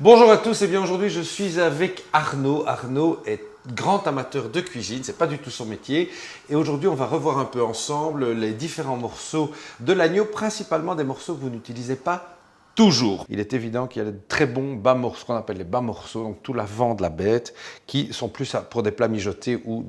Bonjour à tous, et bien aujourd'hui je suis avec Arnaud. Arnaud est grand amateur de cuisine, c'est pas du tout son métier. Et aujourd'hui on va revoir un peu ensemble les différents morceaux de l'agneau, principalement des morceaux que vous n'utilisez pas toujours. Il est évident qu'il y a de très bons bas morceaux, ce qu'on appelle les bas morceaux, donc tout l'avant de la bête, qui sont plus pour des plats mijotés ou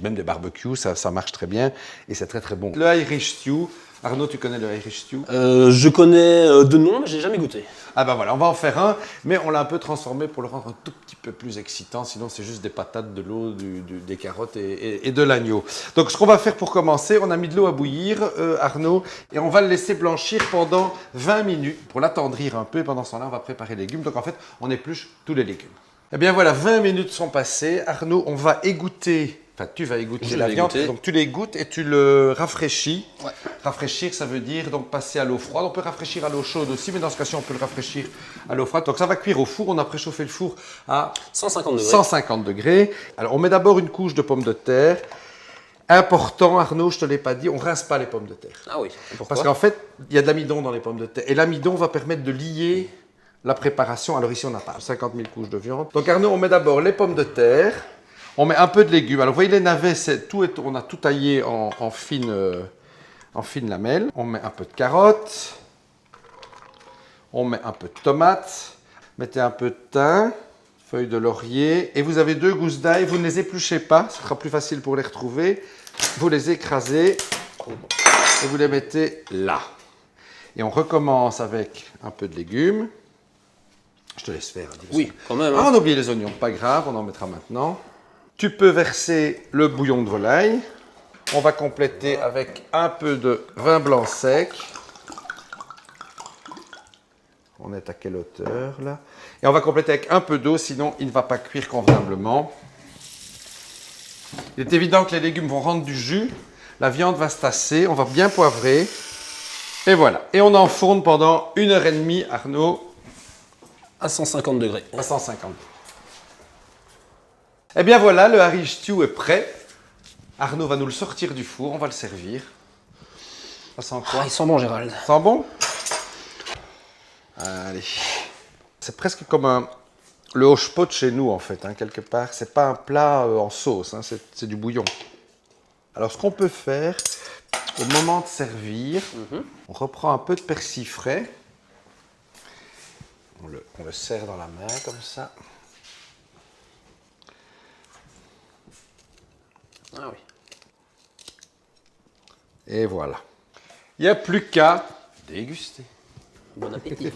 même des barbecues, ça marche très bien et c'est très très bon. Le Irish Stew, Arnaud, tu connais le Irish Stew? Je connais de nom, mais j'ai jamais goûté. Ah ben voilà, on va en faire un, mais on l'a un peu transformé pour le rendre un tout petit peu plus excitant, sinon c'est juste des patates, de l'eau, des carottes et de l'agneau. Donc ce qu'on va faire pour commencer, on a mis de l'eau à bouillir, Arnaud, et on va le laisser blanchir pendant 20 minutes pour l'attendrir un peu, et pendant ce temps-là on va préparer les légumes. Donc en fait, on épluche tous les légumes. Eh bien voilà, 20 minutes sont passées. Arnaud, on va égoutter, enfin tu vas égoutter la viande, donc tu l'égouttes et tu le rafraîchis. Ouais. Rafraîchir, ça veut dire donc passer à l'eau froide. On peut rafraîchir à l'eau chaude aussi, mais dans ce cas-ci, on peut le rafraîchir à l'eau froide. Donc ça va cuire au four. On a préchauffé le four à 150 degrés. 150 degrés. Alors on met d'abord une couche de pommes de terre. Important, Arnaud, je ne te l'ai pas dit, on ne rince pas les pommes de terre. Ah oui, pourquoi? Parce qu'en fait, il y a de l'amidon dans les pommes de terre. Et l'amidon va permettre de lier la préparation. Alors ici, on a pas 50 000 couches de viande. Donc Arnaud, on met d'abord les pommes de terre. On met un peu de légumes. Alors vous voyez, les navets, on a tout taillé en fines lamelles. On met un peu de carottes. On met un peu de tomates. Mettez un peu de thym, feuilles de laurier. Et vous avez 2 gousses d'ail. Vous ne les épluchez pas, ce sera plus facile pour les retrouver. Vous les écrasez et vous les mettez là. Et on recommence avec un peu de légumes. Je te laisse faire. Oui, quand même. Ah, on a oublié les oignons, pas grave, on en mettra maintenant. Tu peux verser le bouillon de volaille. On va compléter avec un peu de vin blanc sec. On est à quelle hauteur là? Et on va compléter avec un peu d'eau, sinon il ne va pas cuire convenablement. Il est évident que les légumes vont rendre du jus. La viande va se tasser, on va bien poivrer. Et voilà. Et on enfourne pendant 1h30, Arnaud. À 150 degrés. À 150. Eh bien voilà, le Irish Stew est prêt. Arnaud va nous le sortir du four, on va le servir. Ça sent quoi? Il sent bon, Gérald. Ça sent bon? Allez. C'est presque comme le hochepot chez nous, en fait, hein, quelque part. C'est pas un plat en sauce, hein, c'est du bouillon. Alors, ce qu'on peut faire, au moment de servir, on reprend un peu de persil frais. On le serre dans la main, comme ça. Ah oui. Et voilà. Il n'y a plus qu'à déguster. Bon appétit.